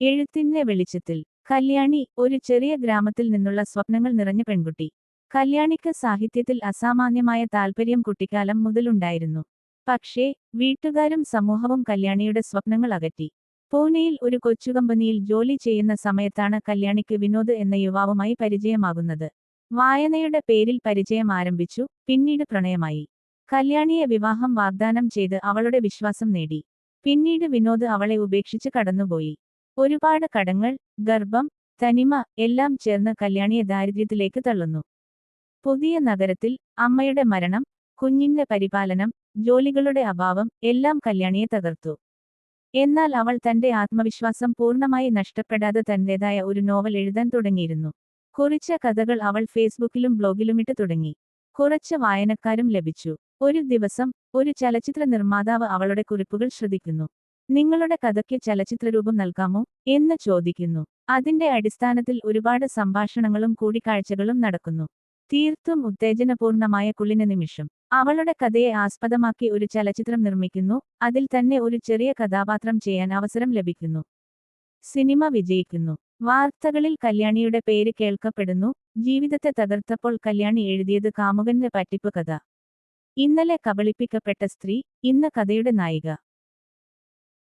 എഴുത്തിന്റെ വെളിച്ചത്തിൽ കല്യാണി ഒരു ചെറിയ ഗ്രാമത്തിൽ നിന്നുള്ള സ്വപ്നങ്ങൾ നിറഞ്ഞ പെൺകുട്ടി. കല്യാണിക്ക് സാഹിത്യത്തിൽ അസാമാന്യമായ താൽപര്യം കുട്ടിക്കാലം മുതലുണ്ടായിരുന്നു. പക്ഷേ വീട്ടുകാരും സമൂഹവും കല്യാണിയുടെ സ്വപ്നങ്ങൾ അകറ്റി. പൂനെയിൽ ഒരു കൊച്ചുകമ്പനിയിൽ ജോലി ചെയ്യുന്ന സമയത്താണ് കല്യാണിക്ക് വിനോദ് എന്ന യുവാവുമായി പരിചയമാകുന്നത്. വായനയുടെ പേരിൽ പരിചയം ആരംഭിച്ചു, പിന്നീട് പ്രണയമായി. കല്യാണിയെ വിവാഹം വാഗ്ദാനം ചെയ്ത് അവളുടെ വിശ്വാസം നേടി. പിന്നീട് വിനോദ് അവളെ ഉപേക്ഷിച്ച് കടന്നുപോയി. ഒരുപാട് കടങ്ങൾ, ഗർഭം, തനിമ എല്ലാം ചേർന്ന് കല്യാണിയെ ദാരിദ്ര്യത്തിലേക്ക് തള്ളുന്നു. പുതിയ നഗരത്തിൽ അമ്മയുടെ മരണം, കുഞ്ഞിന്റെ പരിപാലനം, ജോലികളുടെ അഭാവം എല്ലാം കല്യാണിയെ തകർത്തു. എന്നാൽ അവൾ തന്റെ ആത്മവിശ്വാസം പൂർണ്ണമായി നഷ്ടപ്പെടാതെ തന്റേതായ ഒരു നോവൽ എഴുതാൻ തുടങ്ങിയിരുന്നു. കുറിച്ച കഥകൾ അവൾ ഫേസ്ബുക്കിലും ബ്ലോഗിലുമിട്ട് തുടങ്ങി. കുറച്ച് വായനക്കാരും ലഭിച്ചു. ഒരു ദിവസം ഒരു ചലച്ചിത്ര നിർമ്മാതാവ് അവളുടെ കുറിപ്പുകൾ ശ്രദ്ധിക്കുന്നു. നിങ്ങളുടെ കഥയ്ക്ക് ചലച്ചിത്രരൂപം നൽകാമോ എന്ന് ചോദിക്കുന്നു. അതിന്റെ അടിസ്ഥാനത്തിൽ ഒരുപാട് സംഭാഷണങ്ങളും കൂടിക്കാഴ്ചകളും നടക്കുന്നു. തീർത്തും ഉത്തേജനപൂർണമായ കുളിന നിമിഷം. അവളുടെ കഥയെ ആസ്പദമാക്കി ഒരു ചലച്ചിത്രം നിർമ്മിക്കുന്നു, അതിൽ തന്നെ ഒരു ചെറിയ കഥാപാത്രം ചെയ്യാൻ അവസരം ലഭിക്കുന്നു. സിനിമ വിജയിക്കുന്നു. വാർത്തകളിൽ കല്യാണിയുടെ പേര് കേൾക്കപ്പെടുന്നു. ജീവിതത്തെ തകർത്തപ്പോൾ കല്യാണി എഴുതിയത് കാമുകന്റെ പറ്റിപ്പ് കഥ. ഇന്നലെ കബളിപ്പിക്കപ്പെട്ട സ്ത്രീ, ഇന്ന് കഥയുടെ നായിക.